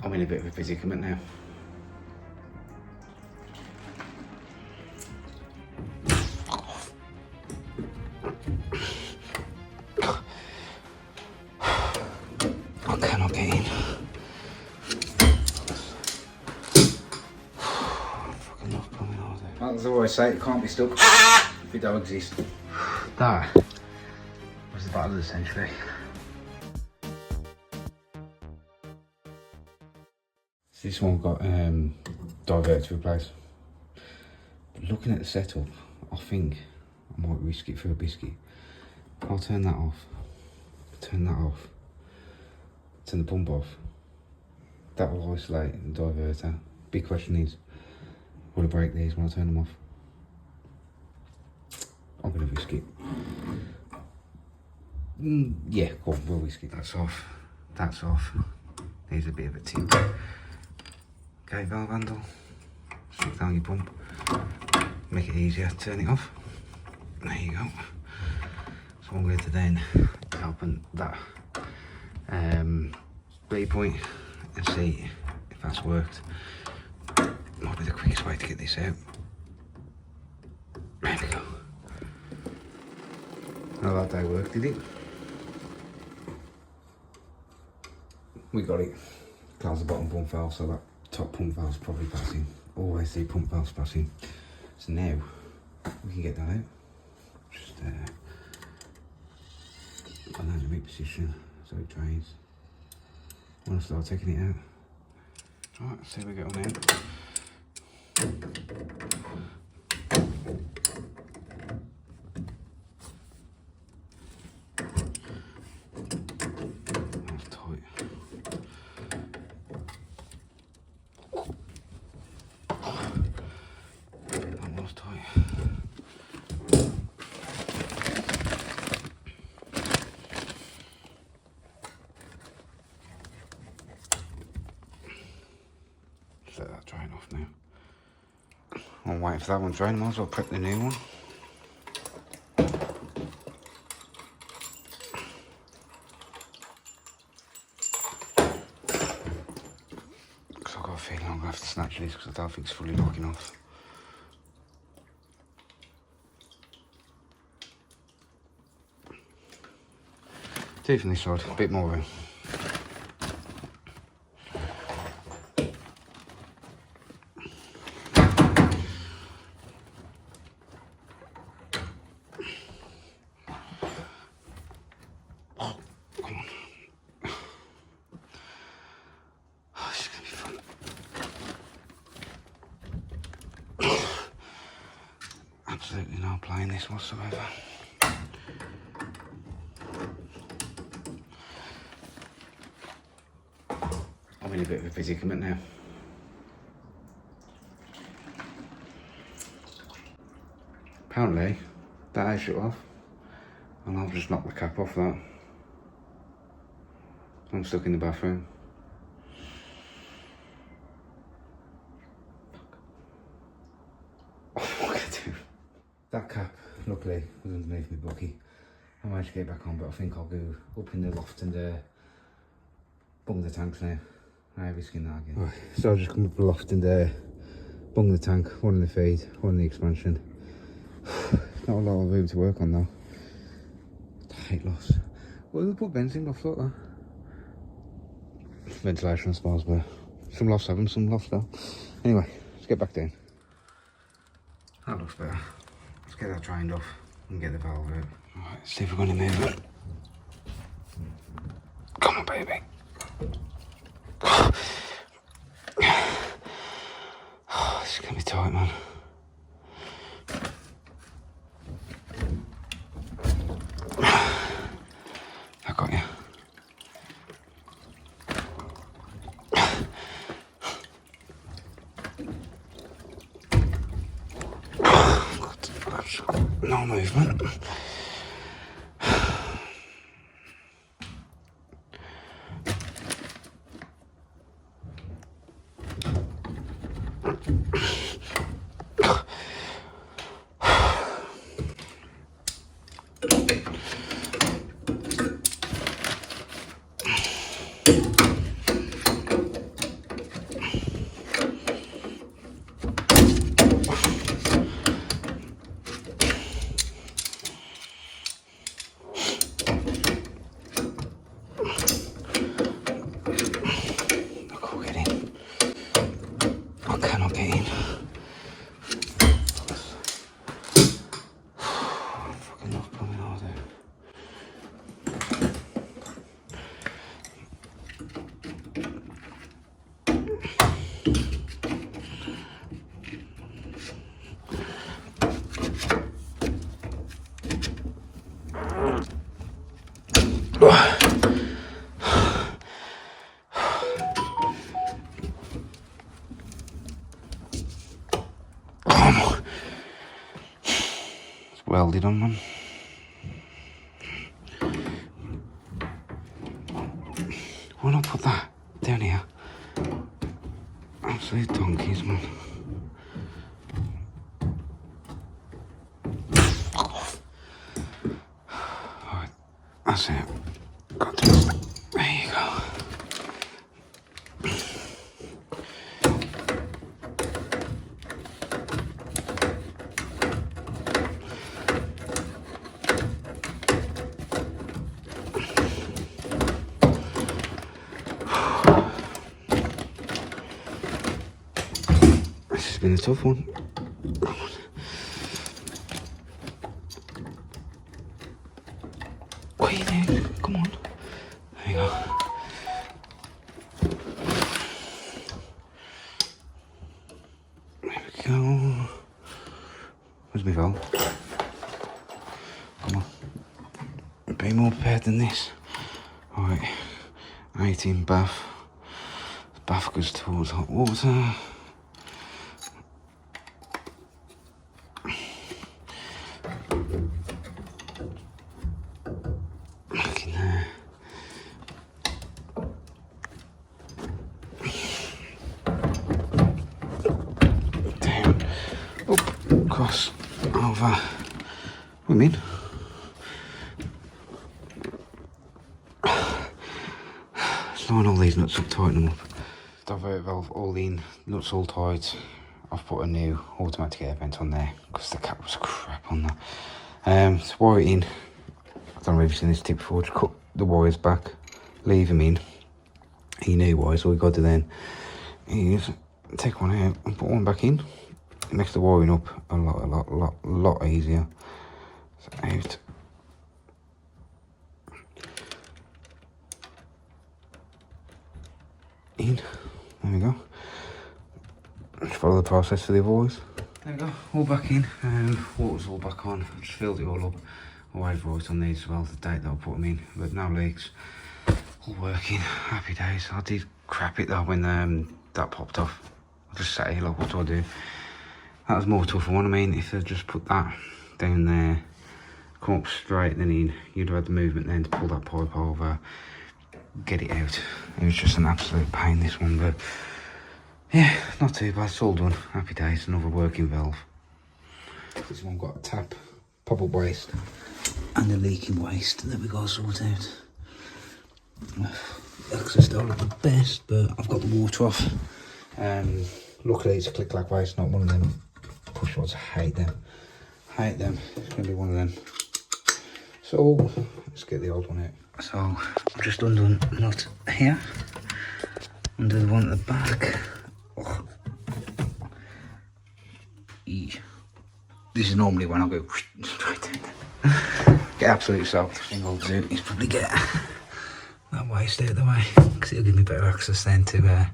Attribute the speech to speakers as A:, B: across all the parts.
A: I'm in a bit of a predicament now. I cannot get in. Fucking love plumbing all day. As I always say, it can't be stuck if it don't exist. That was the battle of the century. This one got diverter to replace. But looking at the setup, I think I might risk it for a biscuit. I'll turn that off. Turn that off. Turn the pump off. That will isolate the diverter. Big question is, will I break these when I turn them off? I'm gonna risk it. Yeah, go on, we'll risk it. That's off. That's off. Here's a bit of a tip. Okay, valve handle. Stick down your pump. Make it easier. Turn it off. There you go. So I'm going to then open that bleed point and see if that's worked. Might be the quickest way to get this out. There we go. Now that day worked, did it? We got it. Close the bottom pump valve so that top pump valve's probably passing. Always the pump valve's passing. So now we can get that out. Just put that in the right position so it drains. When I start taking it out. Right, let's see if we get on in. That's tight. That was tight. Let that drain off now. I'm waiting for that one to drain, might as well prep the new one. Because I've got a feeling I'm going to have to snatch this because I don't think it's fully locking off. Two from this side, a bit more room. Absolutely no playing this whatsoever. I'm in a bit of a predicament now. Apparently, that is shut off, and I've just knocked the cap off that. I'm stuck in the bathroom. What am I gonna do? That cap, luckily, was underneath my bucky. I managed to get it back on, but I think I'll go up in the loft and bung the tanks now. I'm risking that again. Right, so I'll just come up the loft and bung the tank, one in the feed, one in the expansion. Not a lot of room to work on though. Height loss. Well, they put vents in lofts like that. Ventilation, I suppose, but some lofts have them, some lofts don't. Anyway, let's get back down. That looks better. Let's get that drained off and get the valve out. Alright, see if we're going to move it. Come on, baby. Oh, this is going to be tight, man. I got you. No movement. welded on, man. Why not put that down here? Absolute donkeys, man. Fuck off. Alright, that's it. Got to. There you go. This has been a tough one. What are you doing? Come on. There you go. There we go. Where's my valve? Come on. Be more prepared than this. Alright. 18 bath. The bath goes towards hot water. Look in there. Down. Up. Across. Over. What do you mean? Slowing all these nuts up, tighten them up. Divert valve, all in, nuts all tight. I've put a new automatic air vent on there because the cap was crap on that. To wire it in, I don't know if you've seen this tip before, just cut the wires back, leave them in. You new wires, all you got to do then is take one out and put one back in. It makes the wiring up a lot easier. So out. In. There we go. Just follow the process for the other wires. There we go, all back in. Water's all back on. I just filled it all up. I waved right on these as well, the date that I put them in, but no leaks. All working, happy days. I did crap it though when that popped off. I just sat here like, what do I do? That was more tough one. I mean, if I just put that down there, come up straight, then you'd have had the movement then to pull that pipe over, get it out. It was just an absolute pain, this one, but yeah, not too bad. It's all done. Happy days. Another working valve. This one got a tap, pop-up waste, and a leaking waste that we got to sort out. Access don't look the best, but I've got the water off. Luckily, it's a click-clack waste, not one of them push rods. I hate them. Hate them. It's going to be one of them. So let's get the old one out. So I've just undone the nut here, under the one at the back. Oh. This is normally when I go straight down. Get absolutely soaked. The thing I'll do is probably get that waste out of the way, because it'll give me better access then to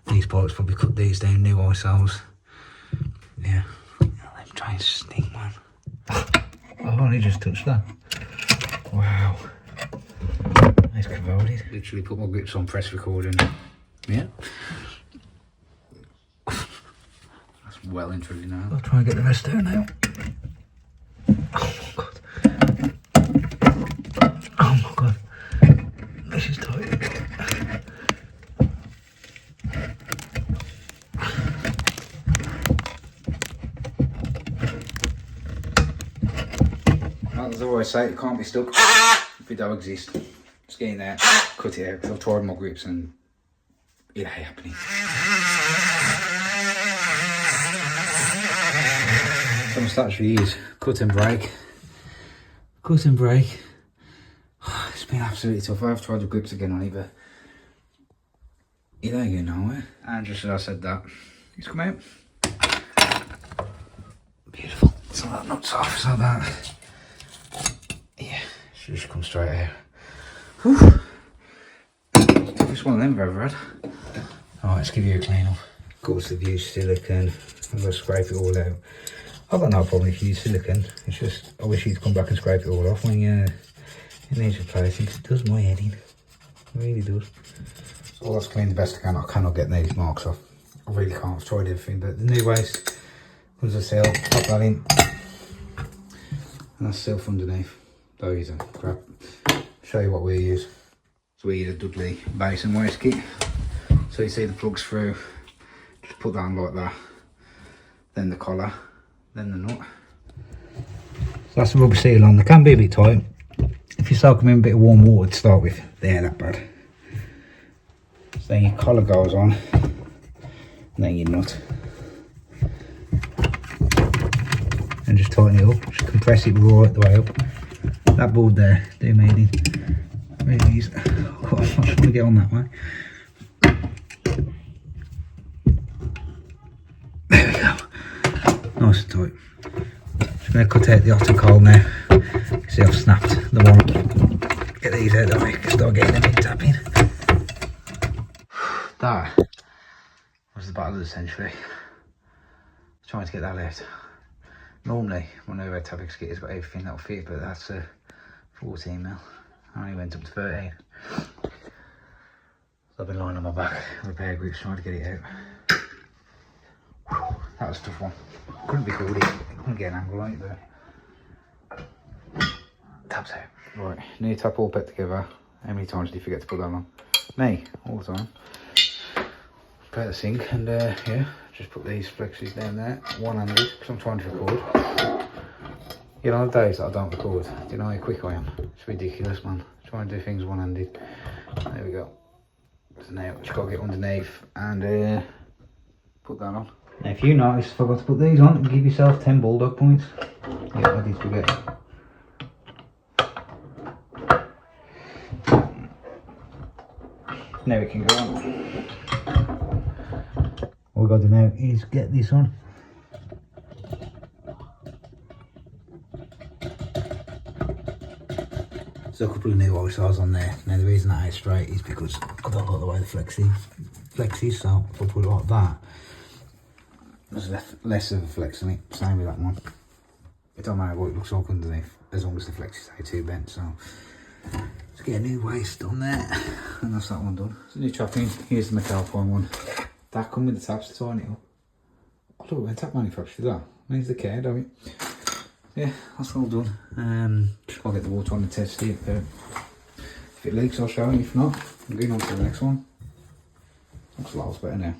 A: these pipes. Probably cut these down, new ISOs. Yeah, them trains stink, man. I've only just touched that. Wow. Nice corroded. Literally put my grips on press recording. Yeah. That's well and truly now. I'll try and get the rest out now. Oh my god. Oh my god. This is tight. As I always say, it can't be stuck if it don't exist. Just get in there, cut it out, because I've tried my grips and it ain't happening. So my strategy is cut and break. Cut and break. It's been absolutely tough. I've tried the grips again on it, but it ain't going nowhere. And just as I said that, it's come out. Beautiful. So that nut's off, so that, yeah, should just come straight out. Whew. Toughest one of them I've ever had. Alright, let's give you a clean up. Of course, I've used silicone. I'm going to scrape it all out. I've got no problem if you use silicone. It's just, I wish you'd come back and scrape it all off when it needs replacing, because it does my head in. It really does. So let's clean the best I can. I cannot get these marks off. I really can't. I've tried everything, but the new waste comes a seal. Pop that in. And that's self underneath. Those are crap. Show you what we use. So we use a Dudley basin waste kit. So you see the plugs through, just put that on like that. Then the collar, then the nut. So that's the rubber seal on. They can be a bit tight. If you soak them in a bit of warm water to start with, they ain't that bad. So then your collar goes on, and then your nut. And just tighten it up, just compress it right the way up. That board there, they made it. Really easy. Oh, I'm not trying to get on that way. There we go. Nice and tight. Just going to cut out the hot and cold now. See, I've snapped the one. Get these out of it, start getting them in tapping. That was the battle of the century. Trying to get that out. Normally, when I wear Tabix kit, it's got everything that'll fit, but that's 14 mil. I only went up to 13. So I've been lying on my back, repair grips, trying to get it out. Whew, that was a tough one. Couldn't be called it. Couldn't get an angle on it there. Tabs out. Right, new tap all put together. How many times did you forget to put that on? Me, all the time. Put the sink and yeah, just put these flexes down there, one-handed, because I'm trying to record. You know, the days that I don't record, do you know how quick I am? It's ridiculous, man. Try and do things one-handed. There we go. So now, just got to get underneath and put that on. Now, if you notice, I forgot to put these on, give yourself 10 bulldog points. Yeah, I did forget. Now we can go on. All we've got to do now is get this on. So a couple of new OSRs on there. Now the reason that ain't straight is because I don't like the way the flexes, so if I put it like that, there's less of a flex on it. Same with that one. It don't matter what it looks like underneath, as long as the flexes stay too bent. So let's get a new waist on there, and that's that one done. So new chopping, here's the McAlpine one. That come with the taps to tighten it up. Oh look, when tap manufacturer that means they care, don't it? Yeah, that's all done. Just gotta get the water on and test it. If it leaks, I'll show you. If not, I'm going on to the next one. Looks a lot better now.